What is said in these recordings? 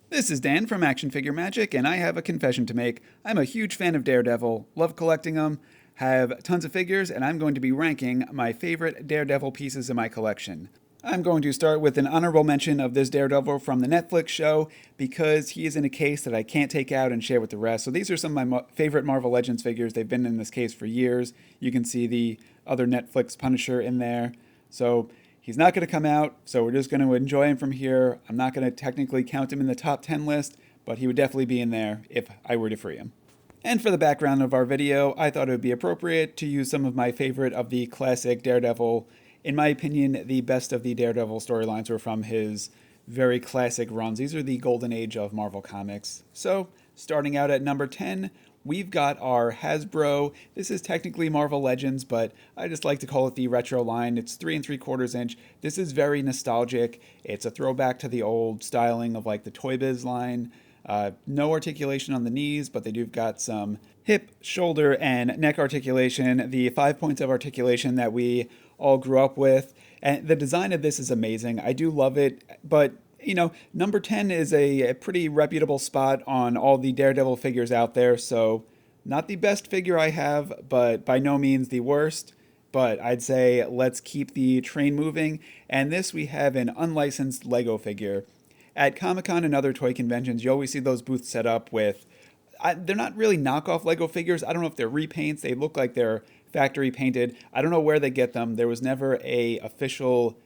This is Dan from Action Figure Magic, and I have a confession to make. I'm a huge fan of Daredevil, love collecting them, have tons of figures, and I'm going to be ranking my favorite Daredevil pieces in my collection. I'm going to start with an honorable mention of this Daredevil from the Netflix show because he is in a case that I can't take out and share with the rest. So these are some of my favorite Marvel Legends figures. They've been in this case for years. You can see the other Netflix Punisher in there. So he's not going to come out, so we're just going to enjoy him from here. I'm not going to technically count him in the top 10 list, but he would definitely be in there if I were to free him. And for the background of our video, I thought it would be appropriate to use some of my favorite of the classic Daredevil. In my opinion, the best of the Daredevil storylines were from his very classic runs. These are the golden age of Marvel Comics. So, starting out at number 10, we've got our Hasbro. This is technically Marvel Legends, but I just like to call it the retro line. It's 3 3/4 inch. This is very nostalgic. It's a throwback to the old styling of like the Toy Biz line. No articulation on the knees, but they do got some hip, shoulder, and neck articulation. The 5 points of articulation that we all grew up with. And the design of this is amazing. I do love it, but number 10 is a pretty reputable spot on all the Daredevil figures out there. So, not the best figure I have, but by no means the worst. But I'd say let's keep the train moving. And this we have an unlicensed Lego figure. At Comic Con and other toy conventions, you always see those booths set up with. They're not really knockoff Lego figures. I don't know if they're repaints. They look like they're factory painted. I don't know where they get them. There was never a official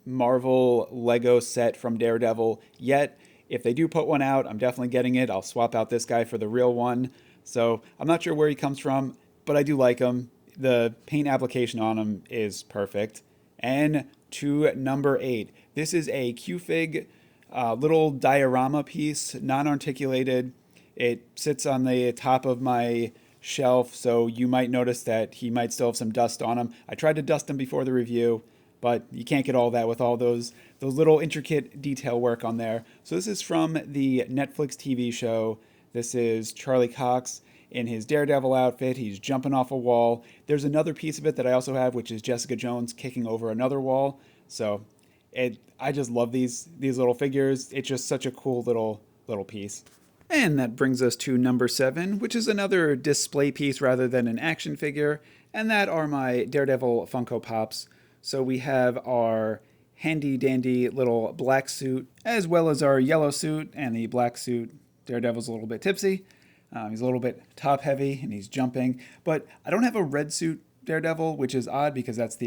Marvel Lego set from Daredevil yet. If they do put one out, I'm definitely getting it. I'll swap out this guy for the real one. So I'm not sure where he comes from, but I do like him. The paint application on him is perfect. And to number 8, this is a Q-Fig little diorama piece, non-articulated. It sits on the top of my shelf, so you might notice that he might still have some dust on him. I tried to dust him before the review, but you can't get all that with all those little intricate detail work on there. So this is from the Netflix TV show. This is Charlie Cox in his Daredevil outfit. He's jumping off a wall. There's another piece of it that I also have, which is Jessica Jones kicking over another wall. So I just love these little figures. It's just such a cool little piece. And that brings us to number 7, which is another display piece rather than an action figure, and that are my Daredevil Funko Pops. So we have our handy dandy little black suit, as well as our yellow suit and the black suit. Daredevil's a little bit tipsy. He's a little bit top heavy and he's jumping. But I don't have a red suit Daredevil, which is odd because that's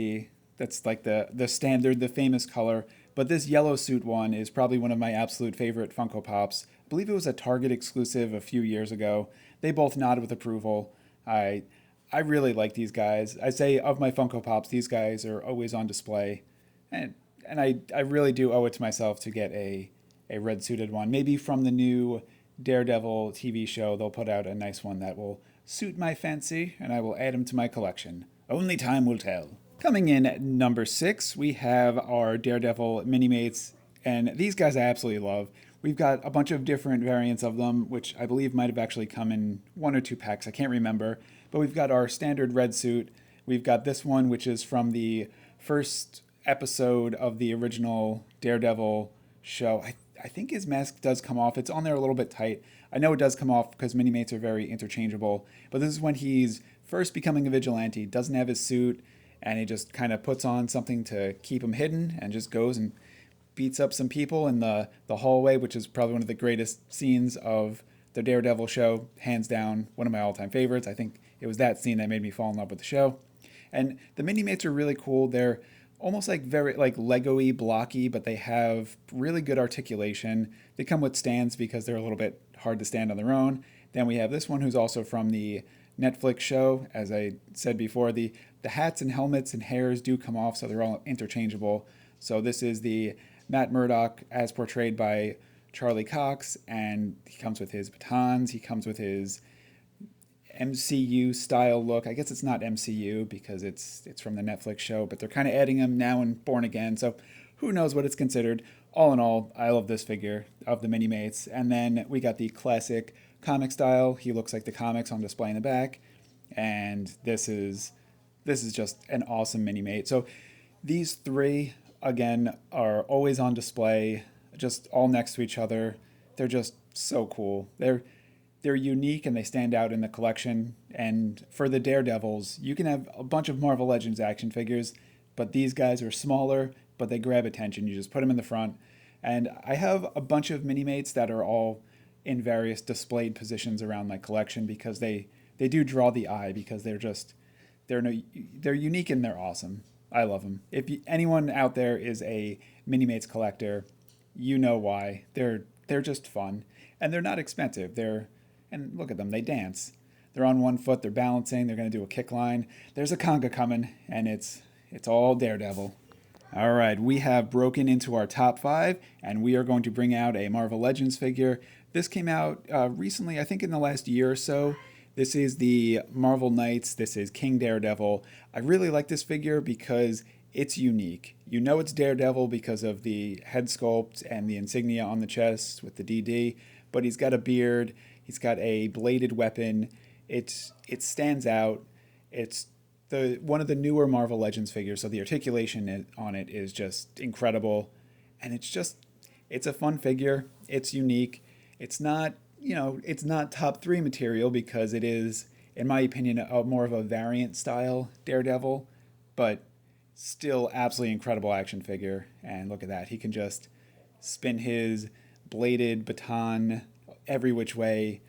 like the standard, the famous color. But this yellow suit one is probably one of my absolute favorite Funko Pops. I believe it was a Target exclusive a few years ago. They both nodded with approval. I really like these guys. I say of my Funko Pops, these guys are always on display. And I really do owe it to myself to get a red suited one. Maybe from the new Daredevil TV show, they'll put out a nice one that will suit my fancy, and I will add them to my collection. Only time will tell. Coming in at number 6, we have our Daredevil Mini-Mates, and these guys I absolutely love. We've got a bunch of different variants of them, which I believe might have actually come in 1 or 2 packs, I can't remember. But we've got our standard red suit. We've got this one, which is from the first episode of the original Daredevil show. I think his mask does come off. It's on there a little bit tight. I know it does come off because Mini-Mates are very interchangeable. But this is when he's first becoming a vigilante, doesn't have his suit, and he just kind of puts on something to keep him hidden and just goes and beats up some people in the hallway, which is probably one of the greatest scenes of the Daredevil show, hands down, one of my all-time favorites. I think it was that scene that made me fall in love with the show. And the Mini-Mates are really cool. They're almost like very like Lego-y, blocky, but they have really good articulation. They come with stands because they're a little bit hard to stand on their own. Then we have this one who's also from the Netflix show. As I said before, the hats and helmets and hairs do come off, so they're all interchangeable. So this is the Matt Murdock as portrayed by Charlie Cox, and he comes with his batons. He comes with his MCU style look. I guess it's not MCU because it's from the Netflix show, but they're kind of adding him now in Born Again, so who knows what it's considered. All in all, I love this figure of the Mini-Mates. And then we got the classic comic style. He looks like the comics on display in the back, and this is just an awesome Mini-Mate. So these three, again, are always on display, just all next to each other. they're just so cool. They're unique and they stand out in the collection. And for the Daredevils, you can have a bunch of Marvel Legends action figures, but these guys are smaller, but they grab attention. You just put them in the front. And I have a bunch of mini mates that are all in various displayed positions around my collection because they do draw the eye because they're no, they're unique and they're awesome. I love them. If anyone out there is a mini mates collector, you know why. They're just fun and they're not expensive. And look at them, they dance. They're on one foot, they're balancing, they're going to do a kick line. There's a conga coming, and it's all Daredevil. All right, we have broken into our top 5, and we are going to bring out a Marvel Legends figure. This came out recently, I think in the last year or so. This is the Marvel Knights. This is King Daredevil. I really like this figure because it's unique. You know it's Daredevil because of the head sculpt and the insignia on the chest with the DD, but he's got a beard. He's got a bladed weapon. It stands out. It's one of the newer Marvel Legends figures, so the articulation on it is just incredible, and it's a fun figure. It's unique. It's not it's not top 3 material because it is, in my opinion, more of a variant style Daredevil, but still absolutely incredible action figure. And look at that, he can just spin his bladed baton every which way,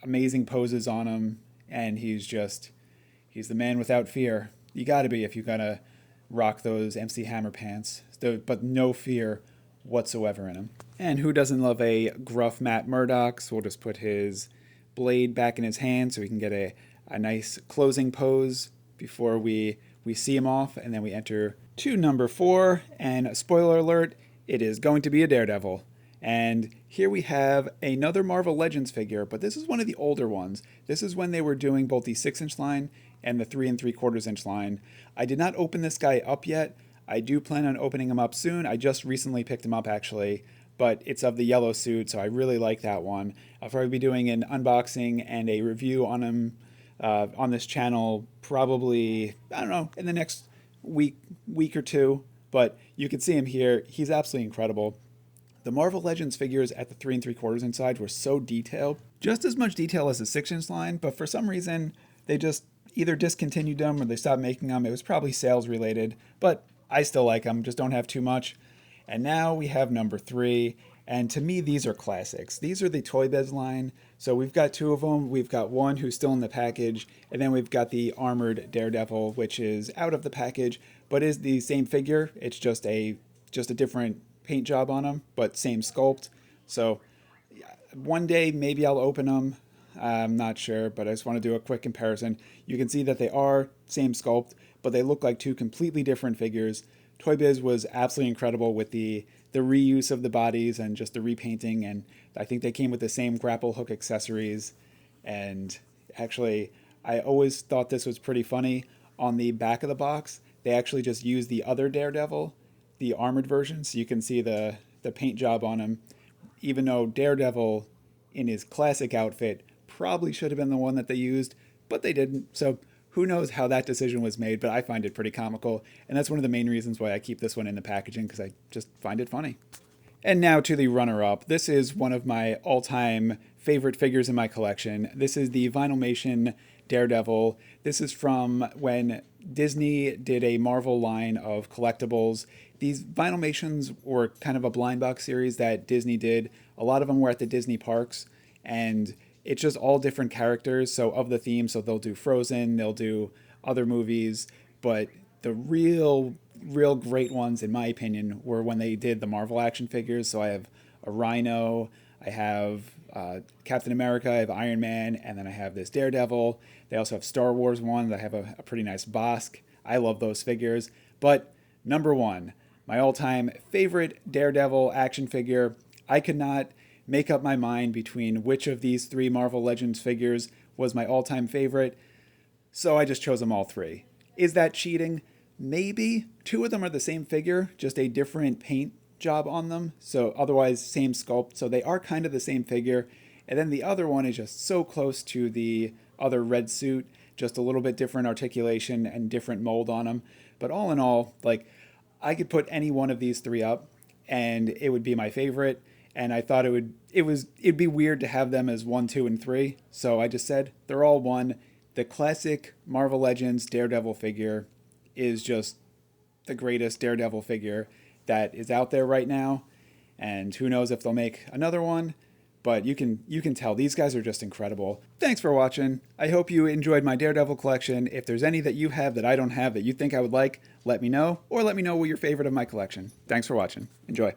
amazing poses on him, and he's the man without fear. You gotta be if you gotta rock those MC Hammer pants, but no fear whatsoever in him. And who doesn't love a gruff Matt Murdock? So we'll just put his blade back in his hand so he can get a nice closing pose before we see him off, and then we enter to number 4, and spoiler alert, it is going to be a Daredevil. And here we have another Marvel Legends figure, but this is one of the older ones. This is when they were doing both the 6-inch line and the 3 3/4 inch line. I did not open this guy up yet. I do plan on opening him up soon. I just recently picked him up actually, but it's of the yellow suit, so I really like that one. I'll probably be doing an unboxing and a review on him on this channel probably, I don't know, in the next week or two, but you can see him here. He's absolutely incredible. The Marvel Legends figures at the 3 3/4 inch side were so detailed, just as much detail as the 6-inch line, but for some reason they just either discontinued them or they stopped making them. It was probably sales related, but I still like them, just don't have too much. And now we have number 3, and to me these are classics. These are the Toy Biz line. So we've got 2 of them. We've got one who's still in the package, and then we've got the armored Daredevil, which is out of the package, but is the same figure. It's just a different paint job on them, but same sculpt. So one day maybe I'll open them. I'm not sure, but I just want to do a quick comparison. You can see that they are same sculpt, but they look like 2 completely different figures. Toy Biz was absolutely incredible with the reuse of the bodies and just the repainting, and I think they came with the same grapple hook accessories. And actually, I always thought this was pretty funny. On the back of the box, they actually just used the other Daredevil, the armored version, so you can see the paint job on him, even though Daredevil in his classic outfit probably should have been the one that they used, but they didn't. So who knows how that decision was made, but I find it pretty comical, and that's one of the main reasons why I keep this one in the packaging, because I just find it funny. And now to the runner-up. This is one of my all-time favorite figures in my collection. This is the Vinylmation Daredevil. This is from when Disney did a Marvel line of collectibles. These Vinylmations were kind of a blind box series that Disney did. A lot of them were at the Disney parks, and it's just all different characters, so of the theme. So they'll do Frozen, they'll do other movies, but the real great ones, in my opinion, were when they did the Marvel action figures. So I have a Rhino, I have Captain America, I have Iron Man, and then I have this Daredevil. They also have Star Wars ones. I have a pretty nice Bosk. I love those figures. But number 1, my all-time favorite Daredevil action figure, I could not make up my mind between which of these 3 Marvel Legends figures was my all-time favorite, so I just chose them all 3. Is that cheating? Maybe. 2 of them are the same figure, just a different paint job on them, so otherwise same sculpt, so they are kind of the same figure. And then the other one is just so close to the other red suit, just a little bit different articulation and different mold on them. But all in all, like, I could put any one of these 3 up and it would be my favorite. and I thought it'd be weird to have them as 1, 2, and 3. So I just said they're all one. The classic Marvel Legends Daredevil figure is just the greatest Daredevil figure that is out there right now, and who knows if they'll make another one. But you can tell these guys are just incredible. Thanks for watching. I hope you enjoyed my Daredevil collection. If there's any that you have that I don't have that you think I would like, let me know, or let me know what your favorite of my collection. Thanks for watching. Enjoy.